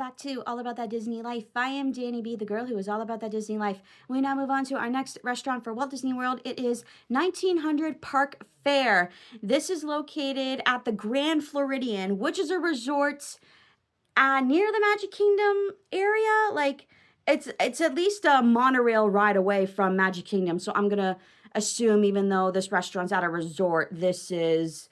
back to All About That Disney Life. I am Danny B, the girl who is all about that Disney life. We now move on to our next restaurant for Walt Disney World. It is 1900 Park Fare. This is located at the Grand Floridian, which is a resort near the Magic Kingdom area. Like, it's at least a monorail ride away from Magic Kingdom. So I'm gonna assume, even though this restaurant's at a resort, this is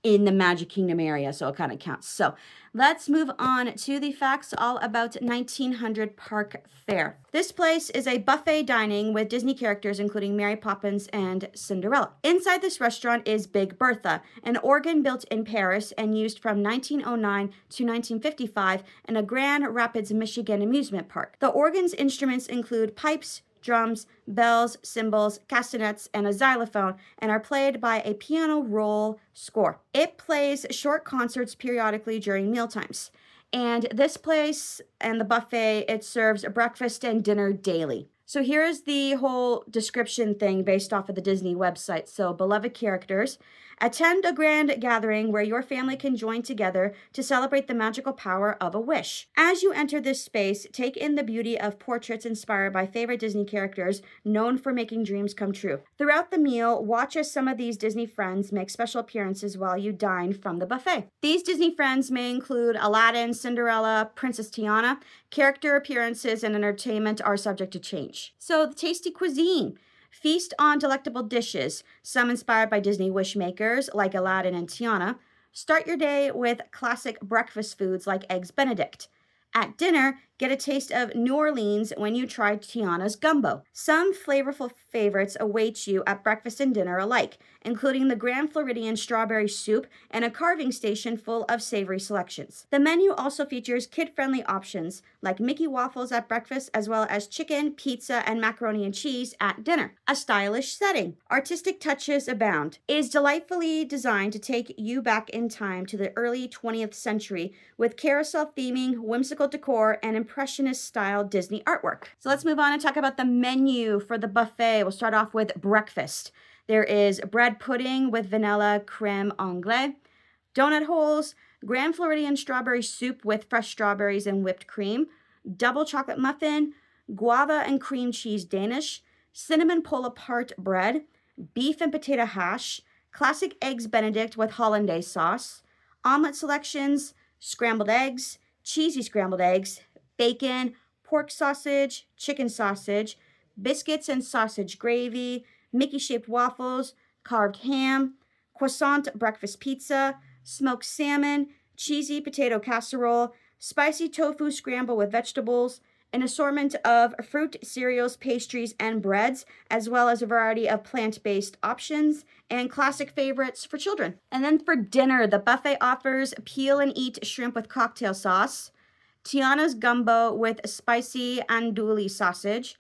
in the Magic Kingdom area, so it kind of counts. So let's move on to the facts all about 1900 Park Fare. This place is a buffet dining with Disney characters including Mary Poppins and Cinderella. Inside this restaurant is Big Bertha, an organ built in Paris and used from 1909 to 1955 in a Grand Rapids, Michigan amusement park. The organ's instruments include pipes, drums, bells, cymbals, castanets, and a xylophone, and are played by a piano roll score. It plays short concerts periodically during mealtimes. And this place and the buffet, it serves breakfast and dinner daily. So here is the whole description thing based off of the Disney website. So, beloved characters, attend a grand gathering where your family can join together to celebrate the magical power of a wish. As you enter this space, take in the beauty of portraits inspired by favorite Disney characters known for making dreams come true. Throughout the meal, watch as some of these Disney friends make special appearances while you dine from the buffet. These Disney friends may include Aladdin, Cinderella, Princess Tiana. Character appearances and entertainment are subject to change. So, the tasty cuisine. Feast on delectable dishes, some inspired by Disney wish makers like Aladdin and Tiana. Start your day with classic breakfast foods like Eggs Benedict. At dinner, get a taste of New Orleans when you try Tiana's gumbo. Some flavorful favorites await you at breakfast and dinner alike, including the Grand Floridian strawberry soup and a carving station full of savory selections. The menu also features kid-friendly options like Mickey waffles at breakfast, as well as chicken, pizza, and macaroni and cheese at dinner. A stylish setting. Artistic touches abound. It is delightfully designed to take you back in time to the early 20th century with carousel theming, whimsical decor, and impressionist-style Disney artwork. So let's move on and talk about the menu for the buffet. We'll start off with breakfast. There is bread pudding with vanilla creme anglaise, donut holes, Grand Floridian strawberry soup with fresh strawberries and whipped cream, double chocolate muffin, guava and cream cheese Danish, cinnamon pull-apart bread, beef and potato hash, classic Eggs Benedict with hollandaise sauce, omelet selections, scrambled eggs, cheesy scrambled eggs, bacon, pork sausage, chicken sausage, biscuits and sausage gravy, Mickey-shaped waffles, carved ham, croissant breakfast pizza, smoked salmon, cheesy potato casserole, spicy tofu scramble with vegetables, an assortment of fruit, cereals, pastries, and breads, as well as a variety of plant-based options, and classic favorites for children. And then for dinner, the buffet offers peel and eat shrimp with cocktail sauce, Tiana's gumbo with spicy andouille sausage,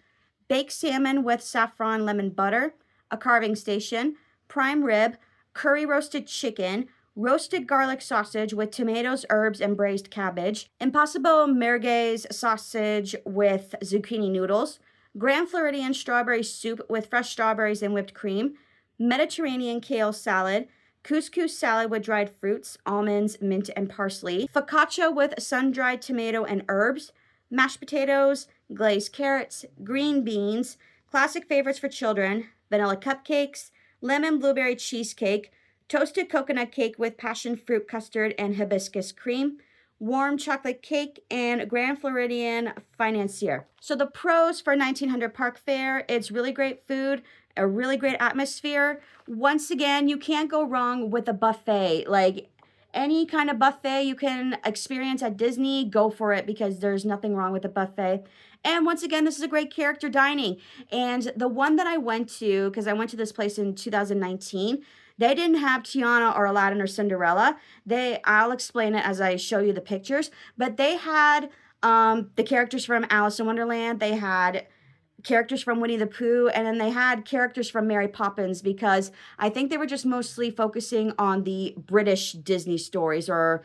baked salmon with saffron lemon butter, a carving station, prime rib, curry roasted chicken, roasted garlic sausage with tomatoes, herbs, and braised cabbage, impossible merguez sausage with zucchini noodles, Grand Floridian strawberry soup with fresh strawberries and whipped cream, Mediterranean kale salad, couscous salad with dried fruits, almonds, mint, and parsley, focaccia with sun-dried tomato and herbs, mashed potatoes, glazed carrots, green beans, classic favorites for children, vanilla cupcakes, lemon blueberry cheesecake, toasted coconut cake with passion fruit custard and hibiscus cream, warm chocolate cake, and Grand Floridian financier. So the pros for 1900 Park Fare, it's really great food, a really great atmosphere. Once again, you can't go wrong with a buffet. Like, any kind of buffet you can experience at Disney, go for it, because there's nothing wrong with a buffet. And once again, this is a great character dining. And the one that I went to, because I went to this place in 2019, they didn't have Tiana or Aladdin or Cinderella. I'll explain it as I show you the pictures, but they had the characters from Alice in Wonderland. They had characters from Winnie the Pooh, and then they had characters from Mary Poppins, because I think they were just mostly focusing on the British Disney stories, or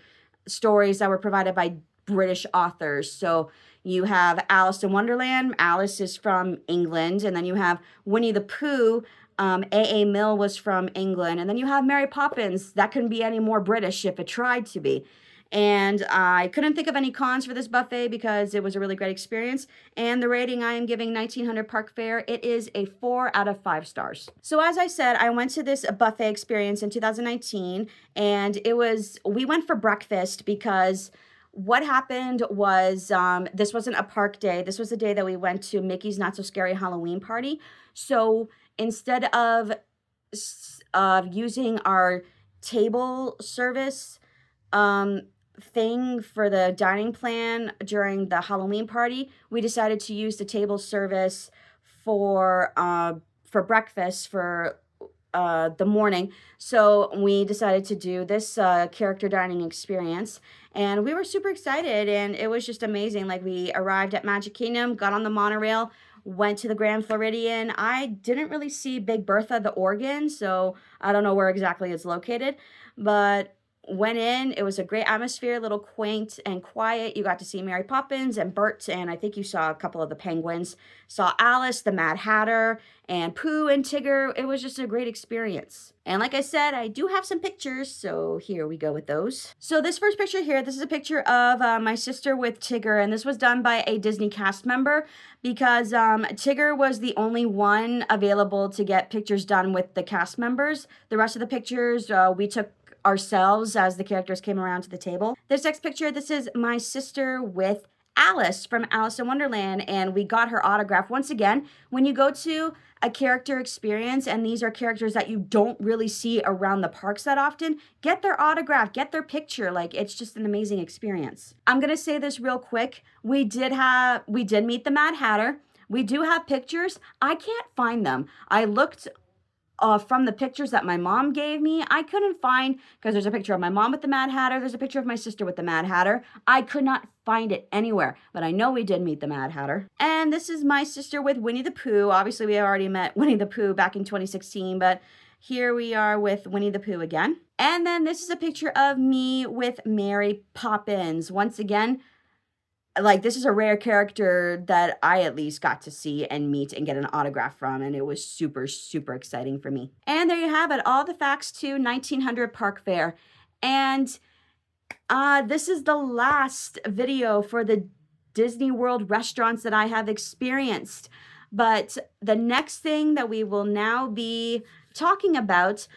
stories that were provided by British authors. So you have Alice in Wonderland. Alice is from England. And then you have Winnie the Pooh. A.A. Mill was from England. And then you have Mary Poppins. That couldn't be any more British if it tried to be. And I couldn't think of any cons for this buffet because it was a really great experience. And the rating I am giving 1900 Park Fair, it is a 4 out of 5 stars. So as I said, I went to this buffet experience in 2019, and we went for breakfast because what happened was this wasn't a park day. This was the day that we went to Mickey's Not So Scary Halloween Party. So instead of using our table service thing for the dining plan during the Halloween party, we decided to use the table service for breakfast for the morning. So we decided to do this character dining experience, and we were super excited, and it was just amazing. Like, we arrived at Magic Kingdom, got on the monorail, went to the Grand Floridian. I didn't really see Big Bertha, the organ, so I don't know where exactly it's located, but went in. It was a great atmosphere, a little quaint and quiet. You got to see Mary Poppins and Bert, and I think you saw a couple of the penguins. Saw Alice, the Mad Hatter, and Pooh and Tigger. It was just a great experience. And like I said, I do have some pictures, so here we go with those. So this first picture here, this is a picture of my sister with Tigger, and this was done by a Disney cast member because Tigger was the only one available to get pictures done with the cast members. The rest of the pictures we took ourselves as the characters came around to the table. This next picture, this is my sister with Alice from Alice in Wonderland, and we got her autograph. Once again, when you go to a character experience and these are characters that you don't really see around the parks that often, get their autograph, get their picture. Like, it's just an amazing experience. I'm gonna say this real quick. We did meet the Mad Hatter. We do have pictures. I can't find them. I looked from the pictures that my mom gave me. I couldn't find, because there's a picture of my mom with the Mad Hatter, there's a picture of my sister with the Mad Hatter. I could not find it anywhere, but I know we did meet the Mad Hatter. And this is my sister with Winnie the Pooh. Obviously, we already met Winnie the Pooh back in 2016, but here we are with Winnie the Pooh again. And then this is a picture of me with Mary Poppins. Once again, like, this is a rare character that I at least got to see and meet and get an autograph from, and it was super, super exciting for me. And there you have it, all the facts to 1900 Park Fair. And this is the last video for the Disney World restaurants that I have experienced. But the next thing that we will now be talking about,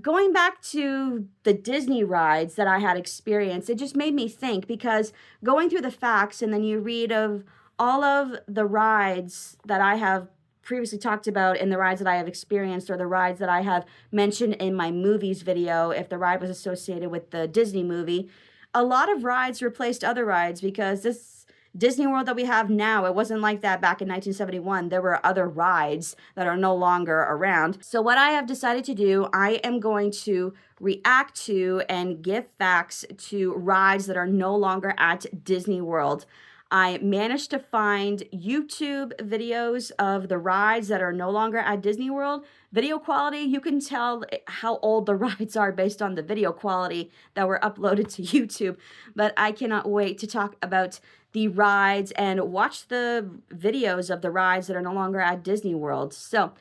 going back to the Disney rides that I had experienced, it just made me think, because going through the facts and then you read of all of the rides that I have previously talked about and the rides that I have experienced, or the rides that I have mentioned in my movies video, if the ride was associated with the Disney movie, a lot of rides replaced other rides, because this Disney World that we have now, it wasn't like that back in 1971. There were other rides that are no longer around. So what I have decided to do, I am going to react to and give facts to rides that are no longer at Disney World. I managed to find YouTube videos of the rides that are no longer at Disney World. Video quality, you can tell how old the rides are based on the video quality that were uploaded to YouTube. But I cannot wait to talk about the rides and watch the videos of the rides that are no longer at Disney World. So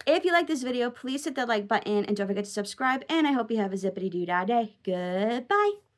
if you like this video, please hit the like button and don't forget to subscribe. And I hope you have a zippity-doo-dah day. Goodbye.